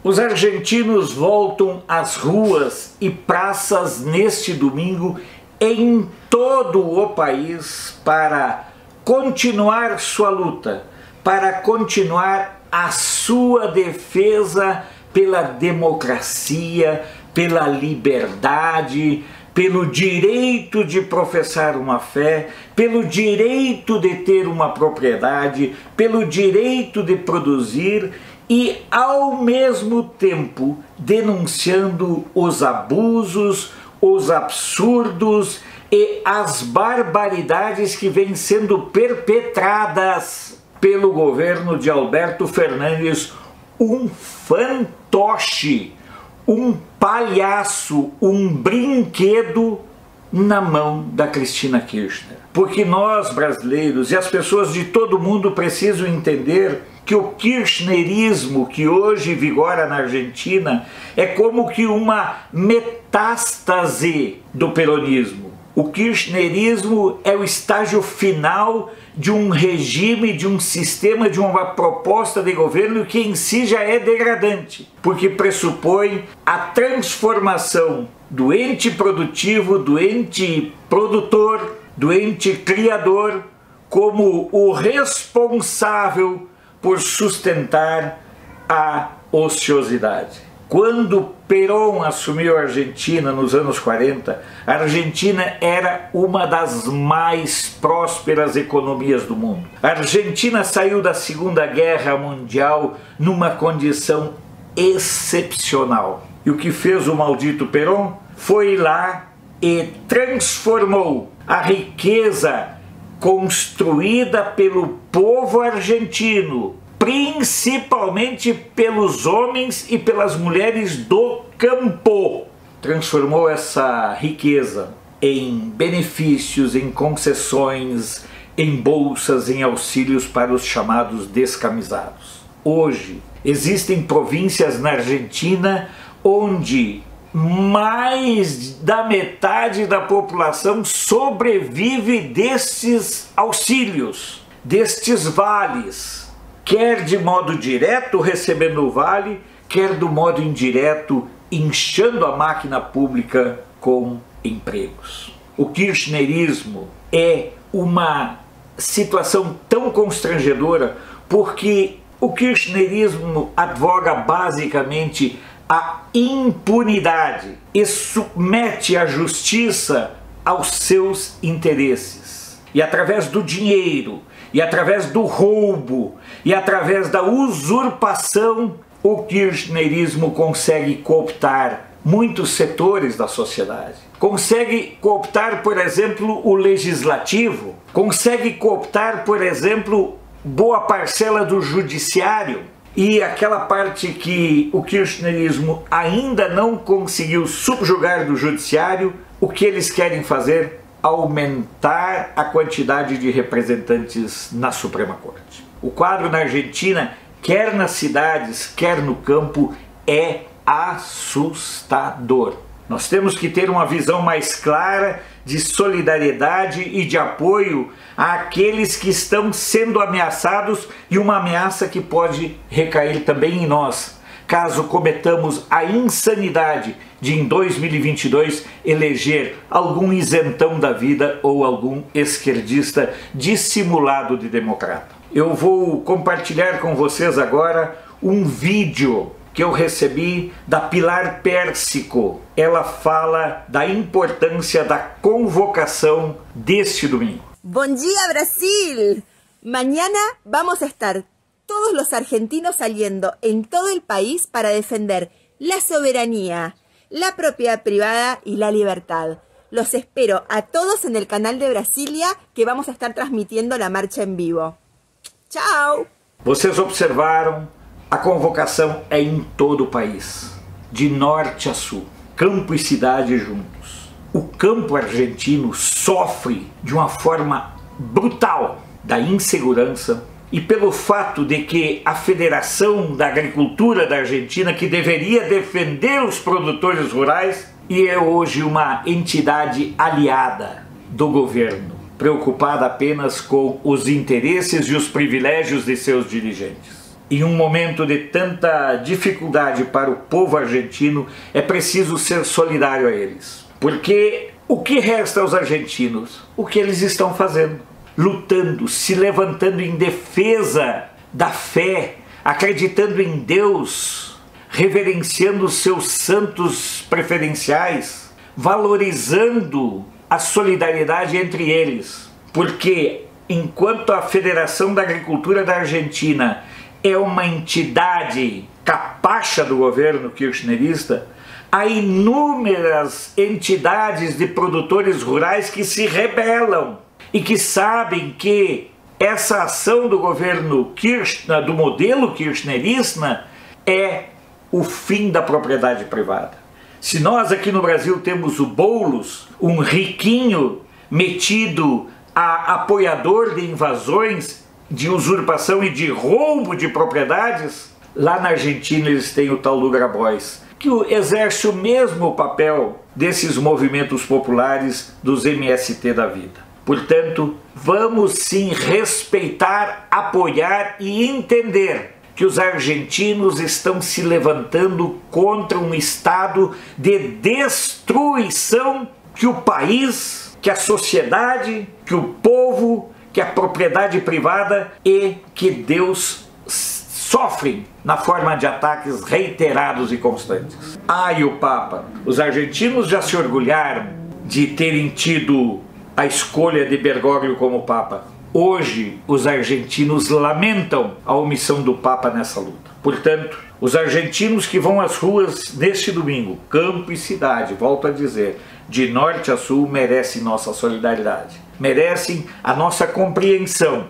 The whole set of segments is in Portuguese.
Os argentinos voltam às ruas e praças neste domingo em todo o país para continuar sua luta, para continuar a sua defesa pela democracia, pela liberdade, pelo direito de professar uma fé, pelo direito de ter uma propriedade, pelo direito de produzir e, ao mesmo tempo, denunciando os abusos, os absurdos e as barbaridades que vêm sendo perpetradas pelo governo de Alberto Fernandes, um fantoche, um palhaço, um brinquedo na mão da Cristina Kirchner. Porque nós, brasileiros, e as pessoas de todo mundo precisam entender que o kirchnerismo que hoje vigora na Argentina é como que uma metástase do peronismo. O kirchnerismo é o estágio final de um regime, de um sistema, de uma proposta de governo que em si já é degradante, porque pressupõe a transformação do ente produtivo, do ente produtor, do ente criador, como o responsável por sustentar a ociosidade. Quando Perón assumiu a Argentina nos anos 40, a Argentina era uma das mais prósperas economias do mundo. A Argentina saiu da Segunda Guerra Mundial numa condição excepcional. E o que fez o maldito Perón foi ir lá e transformou a riqueza construída pelo povo argentino, principalmente pelos homens e pelas mulheres do campo. Transformou essa riqueza em benefícios, em concessões, em bolsas, em auxílios para os chamados descamisados. Hoje, existem províncias na Argentina onde mais da metade da população sobrevive destes auxílios, destes vales, quer de modo direto recebendo o vale, quer do modo indireto inchando a máquina pública com empregos. O kirchnerismo é uma situação tão constrangedora porque o kirchnerismo advoga basicamente a impunidade e submete a justiça aos seus interesses. E através do dinheiro, e através do roubo, e através da usurpação, o kirchnerismo consegue cooptar muitos setores da sociedade. Consegue cooptar, por exemplo, o legislativo, consegue cooptar, por exemplo, boa parcela do judiciário. E aquela parte que o kirchnerismo ainda não conseguiu subjugar do judiciário, o que eles querem fazer? Aumentar a quantidade de representantes na Suprema Corte. O quadro na Argentina, quer nas cidades, quer no campo, é assustador. Nós temos que ter uma visão mais clara de solidariedade e de apoio àqueles que estão sendo ameaçados e uma ameaça que pode recair também em nós, caso cometamos a insanidade de em 2022 eleger algum isentão da vida ou algum esquerdista dissimulado de democrata. Eu vou compartilhar com vocês agora um vídeo que eu recebi da Pilar Pérsico. Ela fala da importância da convocação deste domingo. Bom dia, Brasil! Mañana vamos a estar todos los argentinos saliendo en todo el país para defender la soberanía, la propiedad privada y la libertad. Los espero a todos en el canal de Brasilia, que vamos a estar transmitiendo la marcha en vivo. Tchau! Vocês observaram? A convocação é em todo o país, de norte a sul, campo e cidade juntos. O campo argentino sofre de uma forma brutal da insegurança e pelo fato de que a Federação da Agricultura da Argentina, que deveria defender os produtores rurais, e é hoje uma entidade aliada do governo, preocupada apenas com os interesses e os privilégios de seus dirigentes. em um momento de tanta dificuldade para o povo argentino, é preciso ser solidário a eles. Porque o que resta aos argentinos? O que eles estão fazendo? Lutando, se levantando em defesa da fé, acreditando em Deus, reverenciando os seus santos preferenciais, valorizando a solidariedade entre eles. Porque enquanto a Federação da Agricultura da Argentina é uma entidade capacha do governo kirchnerista, há inúmeras entidades de produtores rurais que se rebelam e que sabem que essa ação do governo Kirchner, do modelo kirchnerista, é o fim da propriedade privada. Se nós aqui no Brasil temos o Boulos, um riquinho metido a apoiador de invasões, de usurpação e de roubo de propriedades, lá na Argentina eles têm o tal do Grabois, que exerce o mesmo papel desses movimentos populares dos MST da vida. Portanto, vamos sim respeitar, apoiar e entender que os argentinos estão se levantando contra um estado de destruição que o país, que a sociedade, que o povo, que a propriedade privada e que Deus sofrem na forma de ataques reiterados e constantes. E o Papa? Os argentinos já se orgulharam de terem tido a escolha de Bergoglio como Papa. Hoje, os argentinos lamentam a omissão do Papa nessa luta. Portanto, os argentinos que vão às ruas neste domingo, campo e cidade, volto a dizer, de norte a sul, merecem nossa solidariedade, merecem a nossa compreensão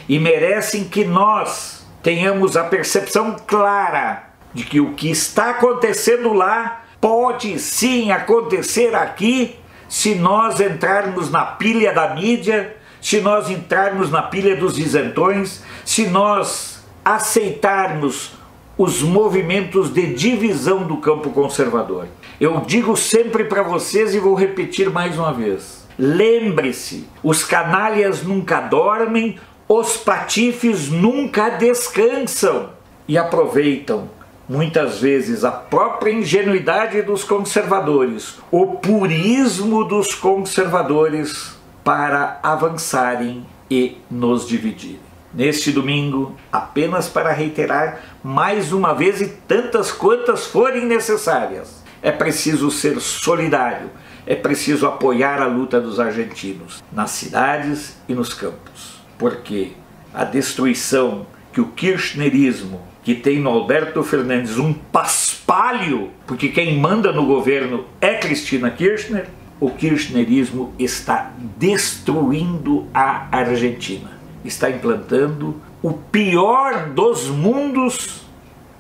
e merecem que nós tenhamos a percepção clara de que o que está acontecendo lá pode sim acontecer aqui se nós entrarmos na pilha da mídia, se nós entrarmos na pilha dos isentões, se nós aceitarmos os movimentos de divisão do campo conservador. Eu digo sempre para vocês e vou repetir mais uma vez. Lembre-se, os canalhas nunca dormem, os patifes nunca descansam e aproveitam muitas vezes a própria ingenuidade dos conservadores, o purismo dos conservadores para avançarem e nos dividirem. Neste domingo, apenas para reiterar mais uma vez e tantas quantas forem necessárias, é preciso ser solidário, é preciso apoiar a luta dos argentinos nas cidades e nos campos, porque a destruição que o kirchnerismo, que tem no Alberto Fernandes um paspalho, porque quem manda no governo é Cristina Kirchner, o kirchnerismo está destruindo a Argentina. Está implantando o pior dos mundos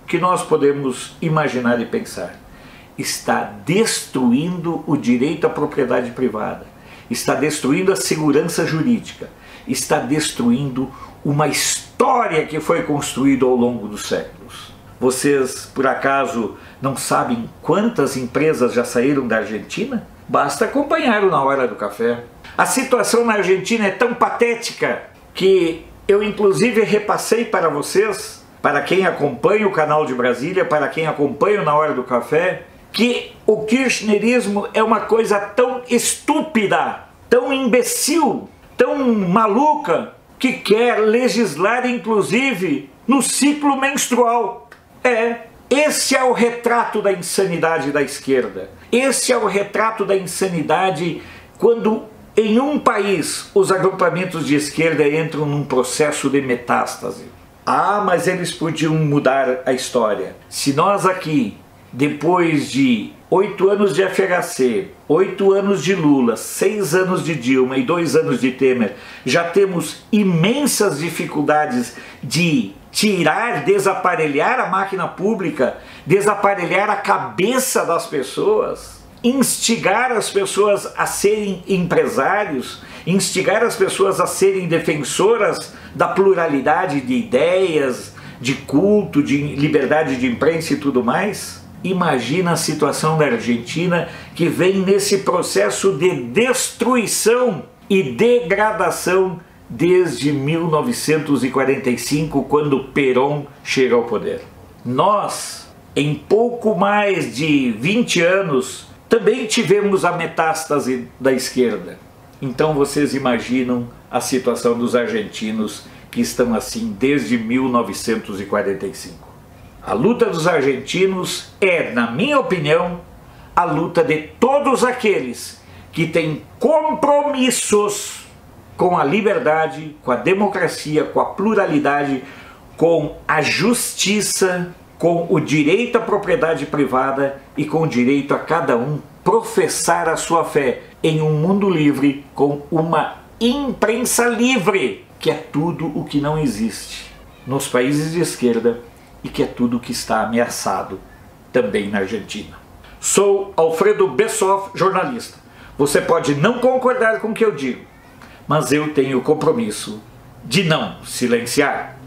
que nós podemos imaginar e pensar. Está destruindo o direito à propriedade privada, está destruindo a segurança jurídica, está destruindo uma história que foi construída ao longo dos séculos. Vocês, por acaso, não sabem quantas empresas já saíram da Argentina? Basta acompanhar o Na Hora do Café. A situação na Argentina é tão patética que eu inclusive repassei para vocês, para quem acompanha o canal de Brasília, para quem acompanha o Na Hora do Café, que o kirchnerismo é uma coisa tão estúpida, tão imbecil, tão maluca, que quer legislar inclusive no ciclo menstrual. Esse é o retrato da insanidade da esquerda. Esse é o retrato da insanidade quando em um país os agrupamentos de esquerda entram num processo de metástase. Mas eles podiam mudar a história. Se nós aqui, depois de 8 anos de FHC, 8 anos de Lula, 6 anos de Dilma e 2 anos de Temer, já temos imensas dificuldades de tirar, desaparelhar a máquina pública, desaparelhar a cabeça das pessoas, instigar as pessoas a serem empresários, instigar as pessoas a serem defensoras da pluralidade de ideias, de culto, de liberdade de imprensa e tudo mais. Imagina a situação da Argentina, que vem nesse processo de destruição e degradação desde 1945, quando Perón chega ao poder. Nós, em pouco mais de 20 anos, também tivemos a metástase da esquerda. Então vocês imaginam a situação dos argentinos que estão assim desde 1945. A luta dos argentinos é, na minha opinião, a luta de todos aqueles que têm compromissos com a liberdade, com a democracia, com a pluralidade, com a justiça, com o direito à propriedade privada e com o direito a cada um professar a sua fé em um mundo livre, com uma imprensa livre, que é tudo o que não existe nos países de esquerda e que é tudo o que está ameaçado também na Argentina. Sou Alfredo Bessoff, jornalista. Você pode não concordar com o que eu digo, mas eu tenho o compromisso de não silenciar.